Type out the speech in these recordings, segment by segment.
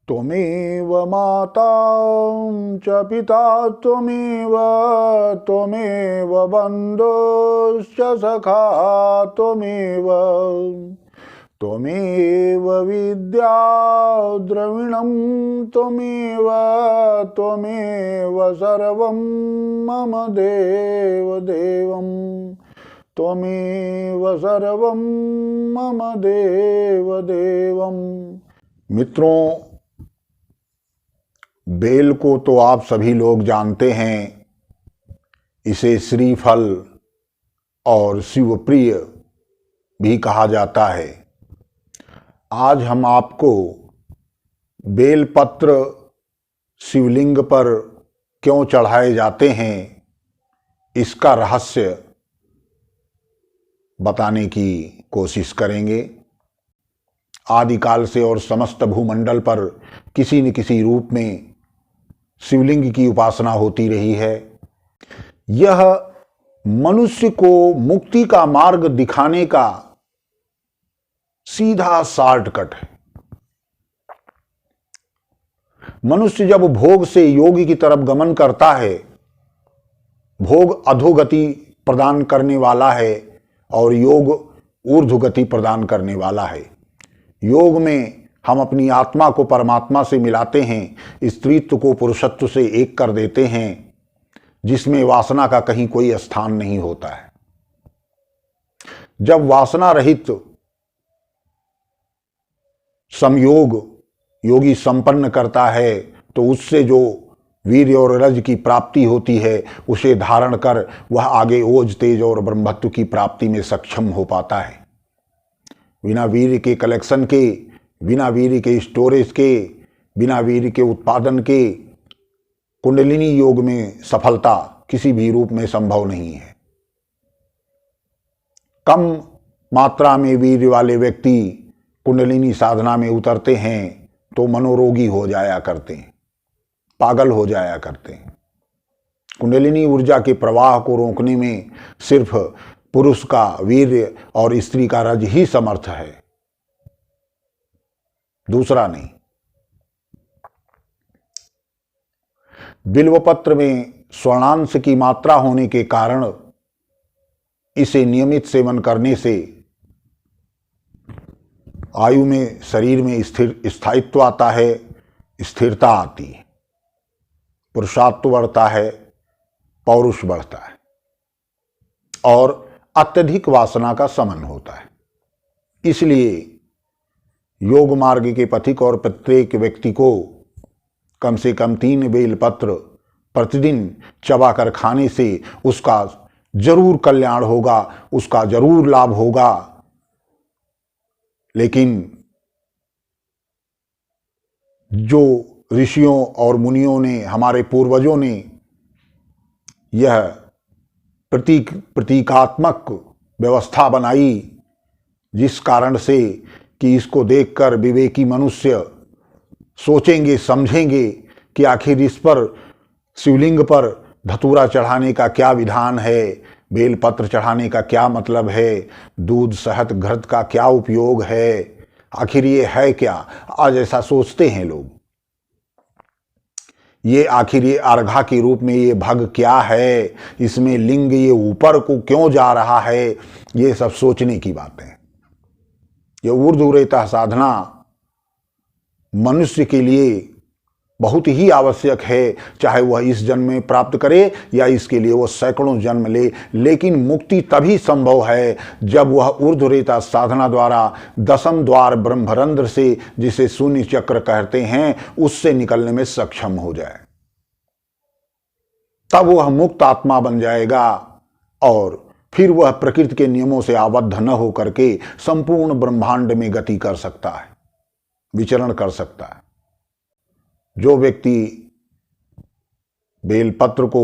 त्वमेव माता च पिता त्वमेव बन्धुश्च सखा त्वमेव विद्या द्रविणं त्वमेव सर्वं मम देवदेवं त्वमेव सर्वं मम देवदेवं। मित्रों, बेल को तो आप सभी लोग जानते हैं। इसे श्रीफल और शिवप्रिय भी कहा जाता है। आज हम आपको बेलपत्र शिवलिंग पर क्यों चढ़ाए जाते हैं, इसका रहस्य बताने की कोशिश करेंगे। आदिकाल से और समस्त भूमंडल पर किसी न किसी रूप में शिवलिंग की उपासना होती रही है। यह मनुष्य को मुक्ति का मार्ग दिखाने का सीधा शॉर्टकट है। मनुष्य जब भोग से योग की तरफ गमन करता है, भोग अधोगति प्रदान करने वाला है और योग ऊर्ध्वगति प्रदान करने वाला है। योग में हम अपनी आत्मा को परमात्मा से मिलाते हैं, स्त्रीत्व को पुरुषत्व से एक कर देते हैं, जिसमें वासना का कहीं कोई स्थान नहीं होता है। जब वासना रहित संयोग योगी संपन्न करता है तो उससे जो वीर्य और रज की प्राप्ति होती है, उसे धारण कर वह आगे ओज तेज और ब्रह्मत्व की प्राप्ति में सक्षम हो पाता है। बिना वीर्य के कलेक्शन के, बिना वीर्य के स्टोरेज के, बिना वीर्य के उत्पादन के कुंडलिनी योग में सफलता किसी भी रूप में संभव नहीं है। कम मात्रा में वीर्य वाले व्यक्ति कुंडलिनी साधना में उतरते हैं तो मनोरोगी हो जाया करते हैं, पागल हो जाया करते हैं। कुंडलिनी ऊर्जा के प्रवाह को रोकने में सिर्फ पुरुष का वीर्य और स्त्री का रज ही समर्थ है, दूसरा नहीं। बिल्वपत्र में स्वर्णांश की मात्रा होने के कारण इसे नियमित सेवन करने से आयु में, शरीर में स्थायित्व आता है, स्थिरता आती है, पुरुषार्थ बढ़ता है, पौरुष बढ़ता है और अत्यधिक वासना का शमन होता है। इसलिए योग मार्ग के पथिक और प्रत्येक व्यक्ति को कम से कम 3 बेलपत्र प्रतिदिन चबाकर खाने से उसका जरूर कल्याण होगा, उसका जरूर लाभ होगा। लेकिन जो ऋषियों और मुनियों ने, हमारे पूर्वजों ने यह प्रतीकात्मक व्यवस्था बनाई, जिस कारण से कि इसको देखकर विवेकी मनुष्य सोचेंगे, समझेंगे कि आखिर इस पर, शिवलिंग पर धतूरा चढ़ाने का क्या विधान है, बेलपत्र चढ़ाने का क्या मतलब है, दूध शहद घृत का क्या उपयोग है, आखिर ये है क्या। आज ऐसा सोचते हैं लोग। ये आखिर ये अर्घा के रूप में ये भग क्या है, इसमें लिंग ये ऊपर को क्यों जा रहा है, ये सब सोचने की बातें। ये ऊर्ध्वरेता साधना मनुष्य के लिए बहुत ही आवश्यक है, चाहे वह इस जन्म में प्राप्त करे या इसके लिए वह सैकड़ों जन्म ले। लेकिन मुक्ति तभी संभव है जब वह ऊर्ध्वरेता साधना द्वारा दशम द्वार ब्रह्मरंध्र से, जिसे शून्य चक्र कहते हैं, उससे निकलने में सक्षम हो जाए। तब वह मुक्त आत्मा बन जाएगा और फिर वह प्रकृति के नियमों से आबद्ध न होकर के संपूर्ण ब्रह्मांड में गति कर सकता है, विचरण कर सकता है। जो व्यक्ति बेलपत्र को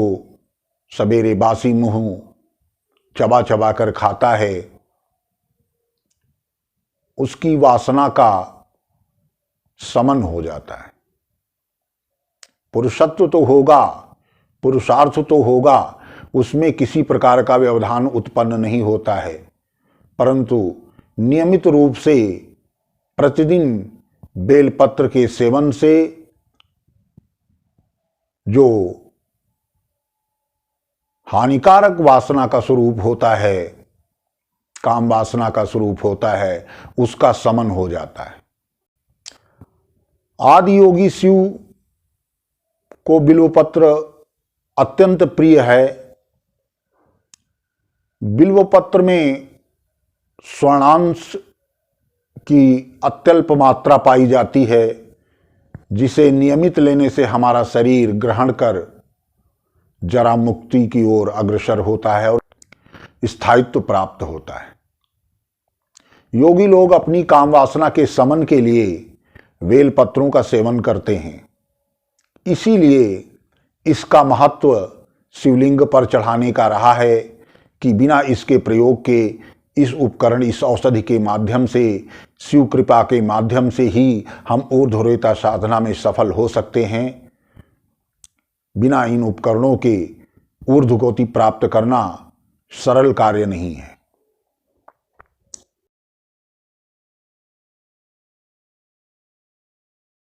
सवेरे बासी मुंह चबा चबा कर खाता है, उसकी वासना का शमन हो जाता है। पुरुषत्व तो होगा, पुरुषार्थ तो होगा, उसमें किसी प्रकार का व्यवधान उत्पन्न नहीं होता है, परंतु नियमित रूप से प्रतिदिन बेलपत्र के सेवन से जो हानिकारक वासना का स्वरूप होता है, काम वासना का स्वरूप होता है, उसका शमन हो जाता है। आदि योगी शिव को बिल्वपत्र अत्यंत प्रिय है। बिल्वपत्र में स्वर्णांश की अत्यल्प मात्रा पाई जाती है, जिसे नियमित लेने से हमारा शरीर ग्रहण कर जरा मुक्ति की ओर अग्रसर होता है और स्थायित्व प्राप्त होता है। योगी लोग अपनी काम वासना के शमन के लिए बेल पत्रों का सेवन करते हैं। इसीलिए इसका महत्व शिवलिंग पर चढ़ाने का रहा है कि बिना इसके प्रयोग के इस उपकरण, इस औषधि के माध्यम से, शिव कृपा के माध्यम से ही हम ऊर्ध्वरेता साधना में सफल हो सकते हैं। बिना इन उपकरणों के ऊर्ध्व गति प्राप्त करना सरल कार्य नहीं है।